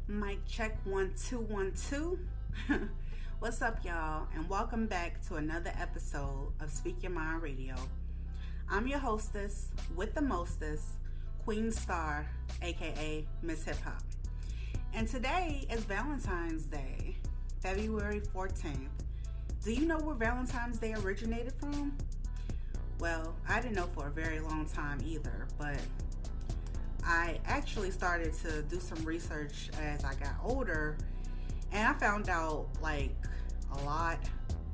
Mic check 1 2 1 2. What's up, y'all? And welcome back to another episode of Speak Your Mind Radio. I'm your hostess with the mostest, Queen Star, aka Miss Hip Hop. And today is Valentine's Day, February 14th. Do you know where Valentine's Day originated from? Well, I didn't know for a very long time either, but I actually started to do some research as I got older, and I found out like a lot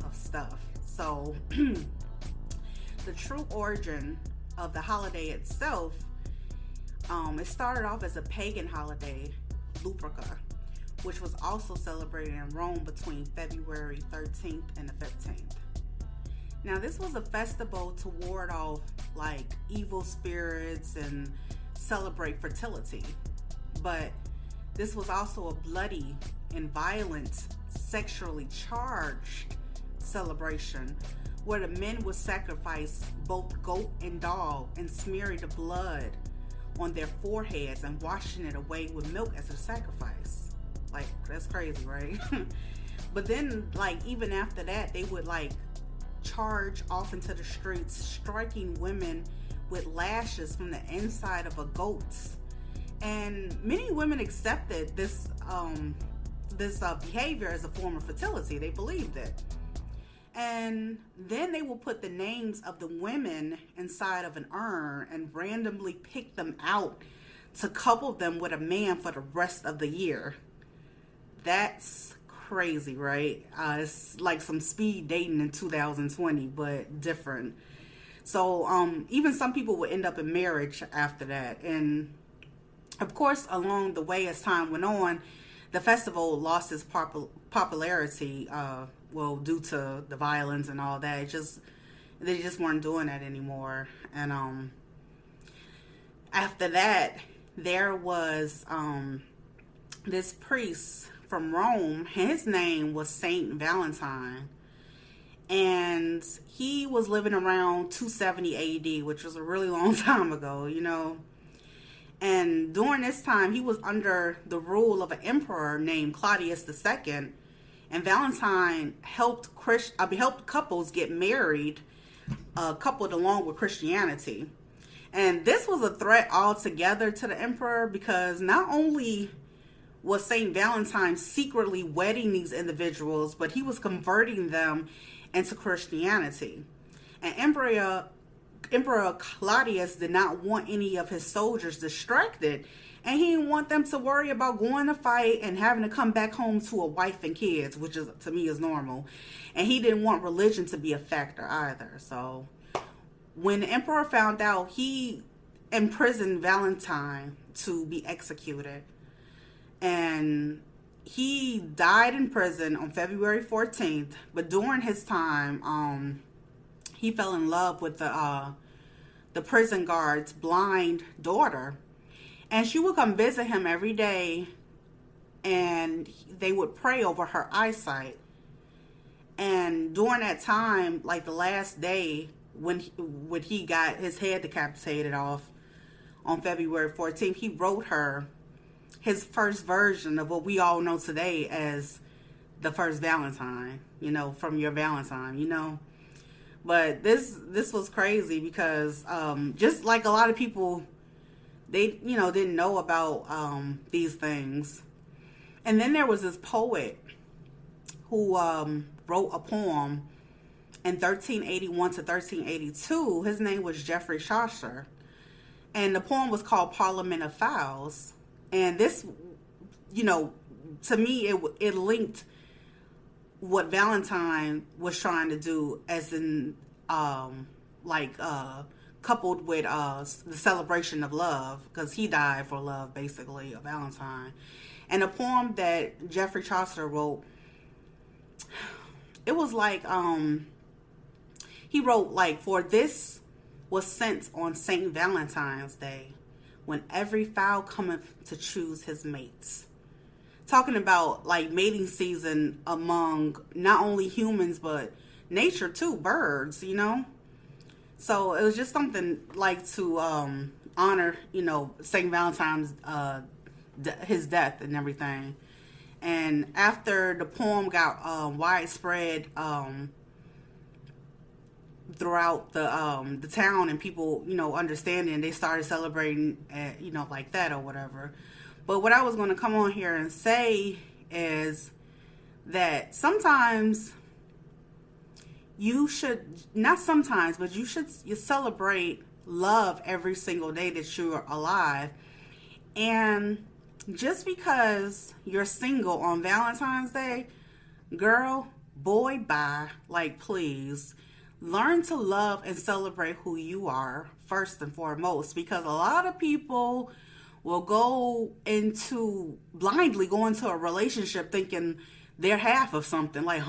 of stuff. So the true origin of the holiday itself, it started off as a pagan holiday, Luperca, which was also celebrated in Rome between February 13th and the 15th. Now, this was a festival to ward off like evil spirits and celebrate fertility, but this was also a bloody and violent, sexually charged celebration where the men would sacrifice both goat and dog and smear the blood on their foreheads and washing it away with milk as a sacrifice. Like, that's crazy, right? But then, like, even after that, they would like charge off into the streets, striking women with lashes from the inside of a goat. And many women accepted this behavior as a form of fertility. They believed it. And then they will put the names of the women inside of an urn and randomly pick them out to couple them with a man for the rest of the year. That's crazy, right? It's like some speed dating in 2020, but different. So even some people would end up in marriage after that. And of course, along the way, as time went on, the festival lost its popularity, due to the violence and all that. They just weren't doing that anymore. And after that, there was this priest from Rome. His name was Saint Valentine. And he was living around 270 AD, which was a really long time ago, you know. And during this time, he was under the rule of an emperor named Claudius II. And Valentine helped couples get married, coupled along with Christianity. And this was a threat altogether to the emperor, because not only was Saint Valentine secretly wedding these individuals, but he was converting them into Christianity. And Emperor Claudius did not want any of his soldiers distracted, and he didn't want them to worry about going to fight and having to come back home to a wife and kids, which is, to me, is normal. And he didn't want religion to be a factor either. So when the emperor found out, he imprisoned Valentine to be executed. And he died in prison on February 14th, but during his time, he fell in love with the prison guard's blind daughter, and she would come visit him every day, and they would pray over her eyesight. And during that time, like the last day when he got his head decapitated off on February 14th, he wrote her his first version of what we all know today as the first Valentine, you know, from your Valentine, you know. But this was crazy because just like a lot of people, they, you know, didn't know about these things. And then there was this poet who wrote a poem in 1381 to 1382. His name was Geoffrey Chaucer. And the poem was called Parliament of Fowls. And this, you know, to me, it linked what Valentine was trying to do, as in, coupled with the celebration of love, because he died for love, basically, of Valentine. And the poem that Geoffrey Chaucer wrote, it was like, he wrote, like, for this was sent on St. Valentine's Day, when every fowl cometh to choose his mates. Talking about like mating season among not only humans but nature too, birds, you know. So it was just something like to honor, you know, St. Valentine's his death and everything. And after the poem got widespread throughout the town, and people, understanding, they started celebrating, like that or whatever. But what I was going to come on here and say is that sometimes you should, not sometimes, but you celebrate love every single day that you're alive. And just because you're single on Valentine's Day, girl, boy, bye. Like, please learn to love and celebrate who you are first and foremost, because a lot of people will blindly go into a relationship thinking they're half of something. Like,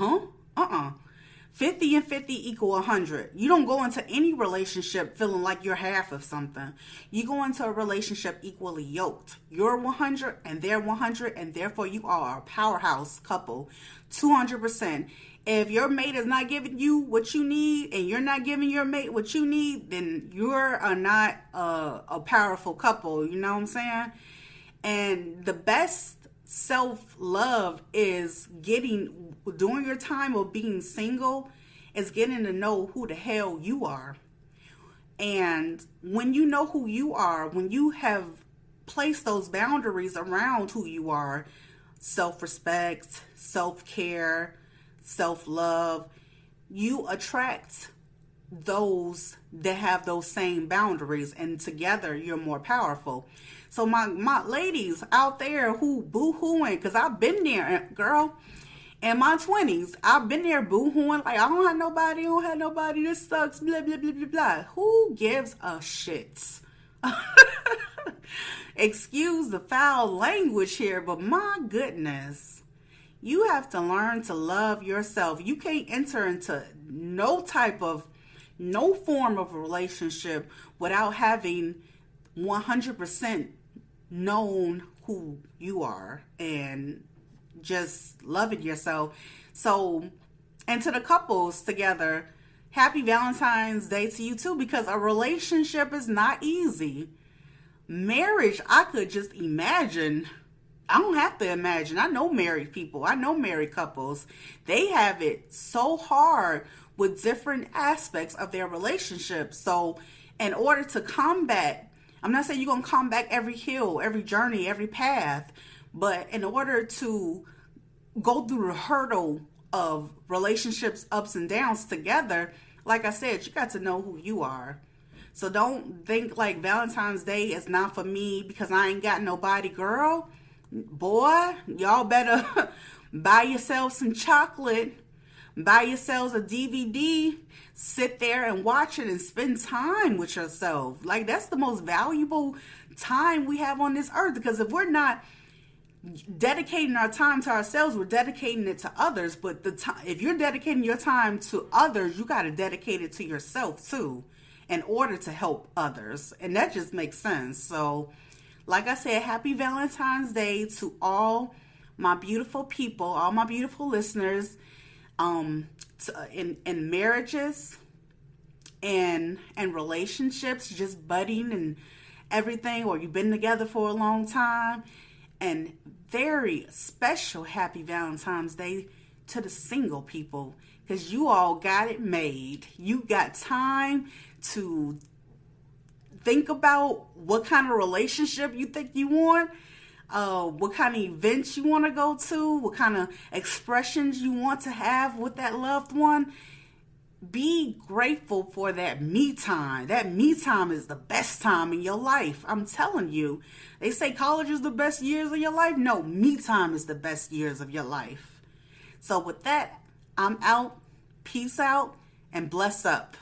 50 and 50 equal 100. You don't go into any relationship feeling like you're half of something. You go into a relationship equally yoked. You're 100 and they're 100, and therefore you are a powerhouse couple, 200%. If your mate is not giving you what you need and you're not giving your mate what you need, then you're not a powerful couple. You know what I'm saying? And the best self-love is during your time of being single, is getting to know who the hell you are. And when you know who you are, when you have placed those boundaries around who you are, self-respect, self-care, self-love, you attract those that have those same boundaries, and together you're more powerful. So my ladies out there who boo-hooing, because I've been there, girl, in my 20s, I've been there boo-hooing, like, I don't have nobody, this sucks, blah, blah, blah, blah, blah. Who gives a shit? Excuse the foul language here, but my goodness, you have to learn to love yourself. You can't enter into no form of a relationship without having 100% known who you are and just loving yourself. So, and to the couples together, happy Valentine's Day to you too, because a relationship is not easy. Marriage, I could just imagine. I don't have to imagine. I know married people. I know married couples. They have it so hard with different aspects of their relationship. So in order to combat, I'm not saying you're going to combat every hill, every journey, every path, but in order to go through the hurdle of relationships, ups and downs together, like I said, you got to know who you are. So don't think like Valentine's Day is not for me because I ain't got nobody, girl. Boy, y'all better buy yourself some chocolate, buy yourselves a DVD, sit there and watch it and spend time with yourself. Like, that's the most valuable time we have on this earth, because if we're not dedicating our time to ourselves, we're dedicating it to others. But if you're dedicating your time to others, you got to dedicate it to yourself too in order to help others. And that just makes sense. So like I said, happy Valentine's Day to all my beautiful people, all my beautiful listeners, in marriages and relationships, just budding and everything, or you've been together for a long time. And very special happy Valentine's Day to the single people, because you all got it made. You got time to think about what kind of relationship you think you want, what kind of events you want to go to, what kind of expressions you want to have with that loved one. Be grateful for that me time. That me time is the best time in your life. I'm telling you. They say college is the best years of your life. No, me time is the best years of your life. So with that, I'm out. Peace out and bless up.